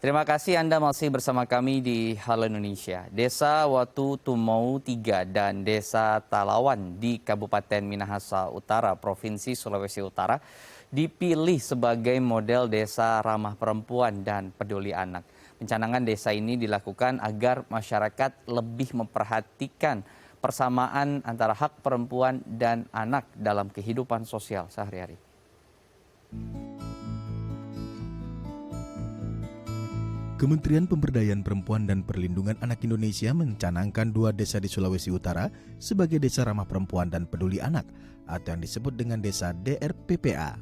Terima kasih Anda masih bersama kami di Halo Indonesia. Desa Watu Tumau 3 dan Desa Talawan di Kabupaten Minahasa Utara, Provinsi Sulawesi Utara dipilih sebagai model desa ramah perempuan dan peduli anak. Pencanangan desa ini dilakukan agar masyarakat lebih memperhatikan persamaan antara hak perempuan dan anak dalam kehidupan sosial sehari-hari. Kementerian Pemberdayaan Perempuan dan Perlindungan Anak Indonesia mencanangkan 2 desa di Sulawesi Utara sebagai desa ramah perempuan dan peduli anak atau yang disebut dengan desa DRPPA.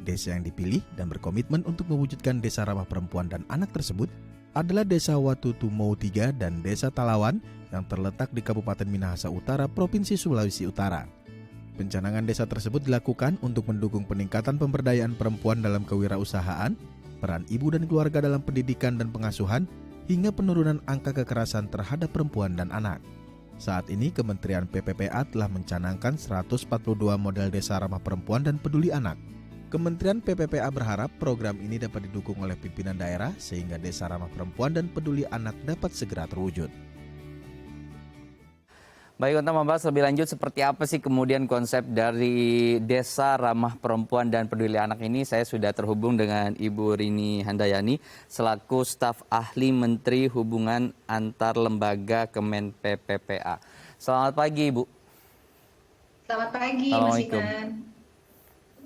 Desa yang dipilih dan berkomitmen untuk mewujudkan desa ramah perempuan dan anak tersebut adalah Desa Watu Tumau 3 dan Desa Talawan yang terletak di Kabupaten Minahasa Utara, Provinsi Sulawesi Utara. Pencanangan desa tersebut dilakukan untuk mendukung peningkatan pemberdayaan perempuan dalam kewirausahaan, peran ibu dan keluarga dalam pendidikan dan pengasuhan, hingga penurunan angka kekerasan terhadap perempuan dan anak. Saat ini Kementerian PPPA telah mencanangkan 142 model desa ramah perempuan dan peduli anak. Kementerian PPPA berharap program ini dapat didukung oleh pimpinan daerah sehingga desa ramah perempuan dan peduli anak dapat segera terwujud. Baik, untuk membahas lebih lanjut seperti apa sih kemudian konsep dari Desa Ramah Perempuan dan Peduli Anak ini, saya sudah terhubung dengan Ibu Rini Handayani selaku staf ahli Menteri Hubungan Antar Lembaga Kemen PPPA. Selamat pagi, Ibu. Selamat pagi, Mas Iman.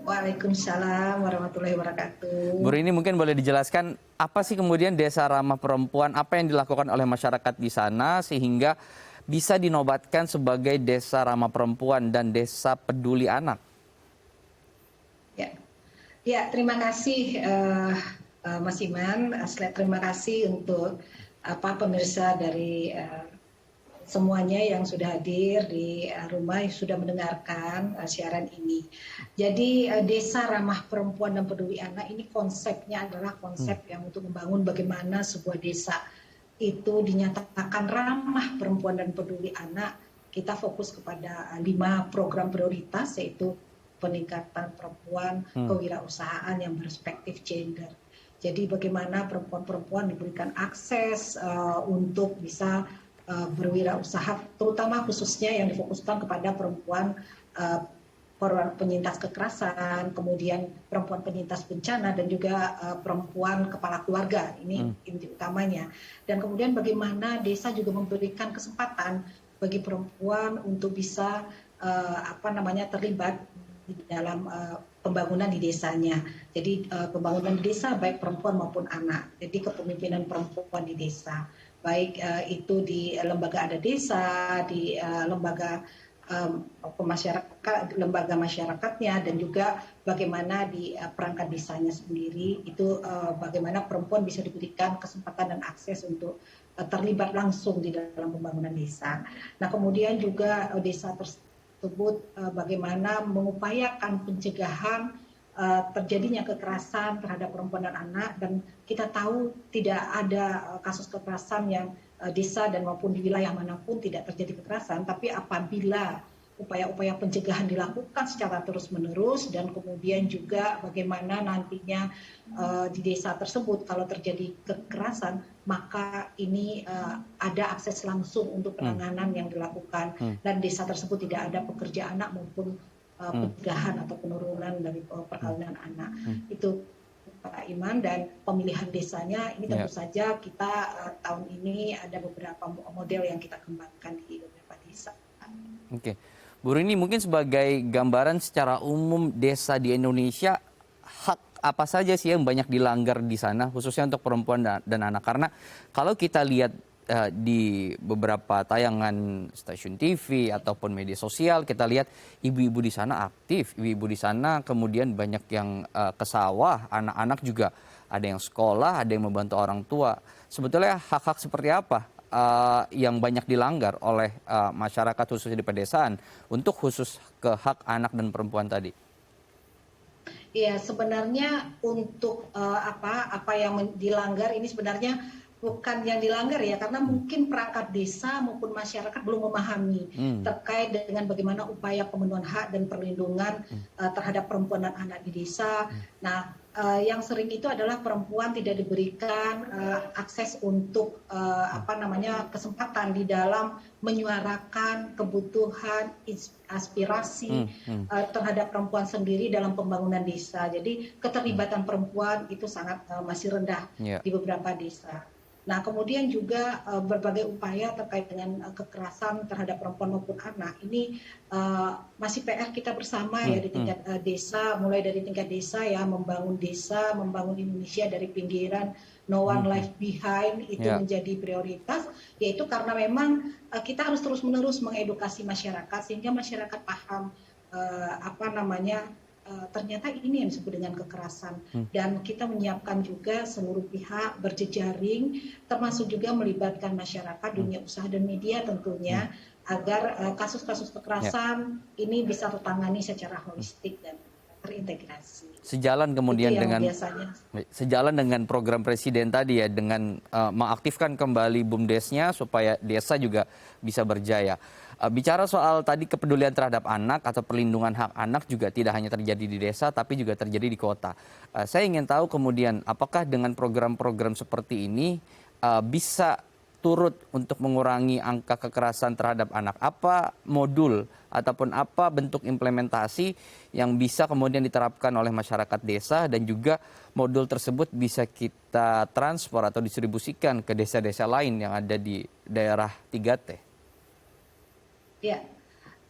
Waalaikumsalam warahmatullahi wabarakatuh. Bu Rini, mungkin boleh dijelaskan apa sih kemudian Desa Ramah Perempuan, apa yang dilakukan oleh masyarakat di sana sehingga bisa dinobatkan sebagai Desa Ramah Perempuan dan Desa Peduli Anak? Ya, terima kasih Mas Iman. Terima kasih untuk pemirsa dari semuanya yang sudah hadir di rumah, yang sudah mendengarkan siaran ini. Jadi Desa Ramah Perempuan dan Peduli Anak ini konsepnya adalah konsep yang untuk membangun bagaimana sebuah desa itu dinyatakan ramah perempuan dan peduli anak. Kita fokus kepada 5 program prioritas, yaitu peningkatan perempuan, kewirausahaan yang berperspektif gender. Jadi bagaimana perempuan-perempuan diberikan akses untuk bisa berwirausaha, terutama khususnya yang difokuskan kepada perempuan penyintas kekerasan, kemudian perempuan penyintas bencana, dan juga perempuan kepala keluarga. Ini inti utamanya. Dan kemudian bagaimana desa juga memberikan kesempatan bagi perempuan untuk bisa terlibat di dalam pembangunan di desanya. Jadi pembangunan di desa baik perempuan maupun anak. Jadi kepemimpinan perempuan di desa, baik itu di lembaga adat desa, di lembaga masyarakatnya, dan juga bagaimana di perangkat desanya sendiri itu bagaimana perempuan bisa diberikan kesempatan dan akses untuk terlibat langsung di dalam pembangunan desa. Nah, kemudian juga desa tersebut bagaimana mengupayakan pencegahan terjadinya kekerasan terhadap perempuan dan anak, dan kita tahu tidak ada kasus kekerasan yang desa dan maupun di wilayah manapun tidak terjadi kekerasan, tapi apabila upaya-upaya pencegahan dilakukan secara terus-menerus, dan kemudian juga bagaimana nantinya di desa tersebut kalau terjadi kekerasan, maka ini ada akses langsung untuk penanganan yang dilakukan, dan desa tersebut tidak ada pekerja anak maupun pencegahan atau penurunan dari perkawinan anak. Itu Pak Iman. Dan pemilihan desanya ini tentu saja kita tahun ini ada beberapa model yang kita kembangkan di beberapa desa. Oke, Bu Rini, mungkin sebagai gambaran secara umum desa di Indonesia, hak apa saja sih yang banyak dilanggar di sana, khususnya untuk perempuan dan anak? Karena kalau kita lihat di beberapa tayangan stasiun TV ataupun media sosial, kita lihat ibu-ibu di sana aktif, ibu-ibu di sana kemudian banyak yang ke sawah, anak-anak juga ada yang sekolah, ada yang membantu orang tua. Sebetulnya hak-hak seperti apa yang banyak dilanggar oleh masyarakat khususnya di pedesaan untuk khusus ke hak anak dan perempuan tadi? Iya, sebenarnya untuk apa yang dilanggar ini sebenarnya bukan yang dilanggar ya, karena mungkin perangkat desa maupun masyarakat belum memahami terkait dengan bagaimana upaya pemenuhan hak dan perlindungan terhadap perempuan dan anak di desa. Nah, yang sering itu adalah perempuan tidak diberikan akses untuk kesempatan di dalam menyuarakan kebutuhan, aspirasi terhadap perempuan sendiri dalam pembangunan desa. Jadi keterlibatan perempuan itu sangat masih rendah di beberapa desa. Nah, kemudian juga berbagai upaya terkait dengan kekerasan terhadap perempuan maupun anak ini masih PR kita bersama ya di tingkat desa, mulai dari tingkat desa ya, membangun desa, membangun Indonesia dari pinggiran, no one left behind itu menjadi prioritas, yaitu karena memang kita harus terus-menerus mengedukasi masyarakat sehingga masyarakat paham ternyata ini yang disebut dengan kekerasan, dan kita menyiapkan juga seluruh pihak berjejaring termasuk juga melibatkan masyarakat, dunia usaha dan media tentunya agar kasus-kasus kekerasan ini bisa tertangani secara holistik dan terintegrasi. Sejalan kemudian dengan program Presiden tadi ya, dengan mengaktifkan kembali BUMDesnya supaya desa juga bisa berjaya. Bicara soal tadi kepedulian terhadap anak atau perlindungan hak anak juga tidak hanya terjadi di desa tapi juga terjadi di kota. Saya ingin tahu kemudian apakah dengan program-program seperti ini bisa turut untuk mengurangi angka kekerasan terhadap anak? Apa modul ataupun apa bentuk implementasi yang bisa kemudian diterapkan oleh masyarakat desa dan juga modul tersebut bisa kita transfer atau distribusikan ke desa-desa lain yang ada di daerah 3T? Ya,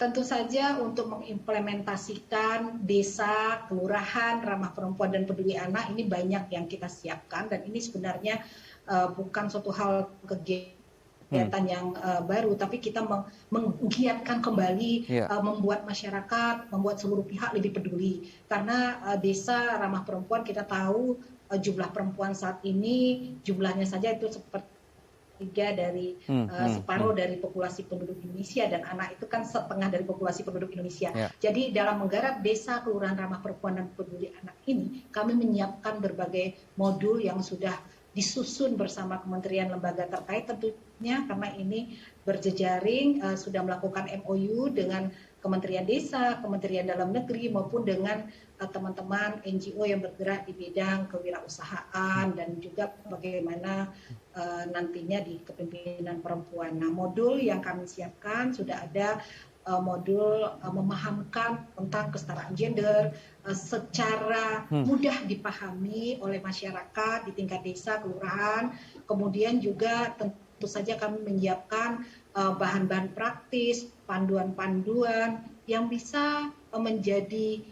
tentu saja untuk mengimplementasikan desa, kelurahan, ramah perempuan dan peduli anak ini banyak yang kita siapkan, dan ini sebenarnya bukan suatu hal kegiatan yang baru, tapi kita menggiatkan kembali, membuat masyarakat, membuat seluruh pihak lebih peduli. Karena desa ramah perempuan kita tahu jumlah perempuan saat ini jumlahnya saja itu seperti separuh dari populasi penduduk Indonesia, dan anak itu kan setengah dari populasi penduduk Indonesia. Jadi dalam menggarap desa, kelurahan ramah perempuan dan peduli anak ini, kami menyiapkan berbagai modul yang sudah disusun bersama kementerian lembaga terkait tentunya, karena ini berjejaring, sudah melakukan MOU dengan Kementerian Desa, Kementerian Dalam Negeri maupun dengan teman-teman NGO yang bergerak di bidang kewirausahaan dan juga bagaimana nantinya di kepemimpinan perempuan. Nah, modul yang kami siapkan sudah ada modul memahamkan tentang kesetaraan gender secara mudah dipahami oleh masyarakat di tingkat desa, kelurahan. Kemudian juga tentu saja kami menyiapkan bahan-bahan praktis, panduan-panduan yang bisa menjadi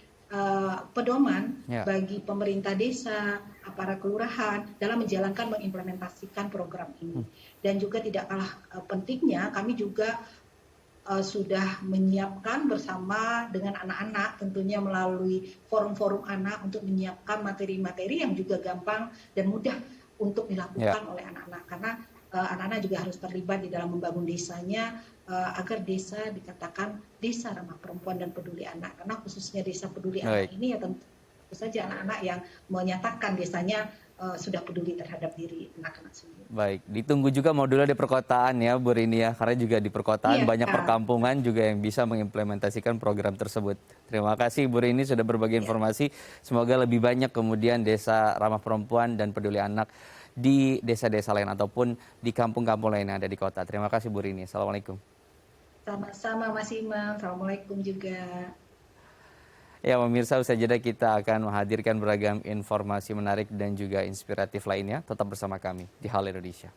pedoman bagi pemerintah desa, aparat kelurahan dalam menjalankan, mengimplementasikan program ini. Dan juga tidak kalah pentingnya, kami juga sudah menyiapkan bersama dengan anak-anak tentunya melalui forum-forum anak untuk menyiapkan materi-materi yang juga gampang dan mudah untuk dilakukan oleh anak-anak, karena anak-anak juga harus terlibat di dalam membangun desanya agar desa dikatakan desa ramah perempuan dan peduli anak, karena khususnya desa peduli anak ini ya tentu saja anak-anak yang menyatakan desanya sudah peduli terhadap diri anak-anak sendiri. Baik, ditunggu juga modulnya di perkotaan ya Bu Rini ya, karena juga di perkotaan banyak perkampungan juga yang bisa mengimplementasikan program tersebut. Terima kasih Bu Rini sudah berbagi informasi, semoga lebih banyak kemudian desa ramah perempuan dan peduli anak di desa-desa lain ataupun di kampung-kampung lain yang ada di kota. Terima kasih Bu Rini, Assalamualaikum. Sama-sama Mas Imam, Assalamualaikum juga. Ya pemirsa, usai jeda kita akan menghadirkan beragam informasi menarik dan juga inspiratif lainnya. Tetap bersama kami di Hal Indonesia.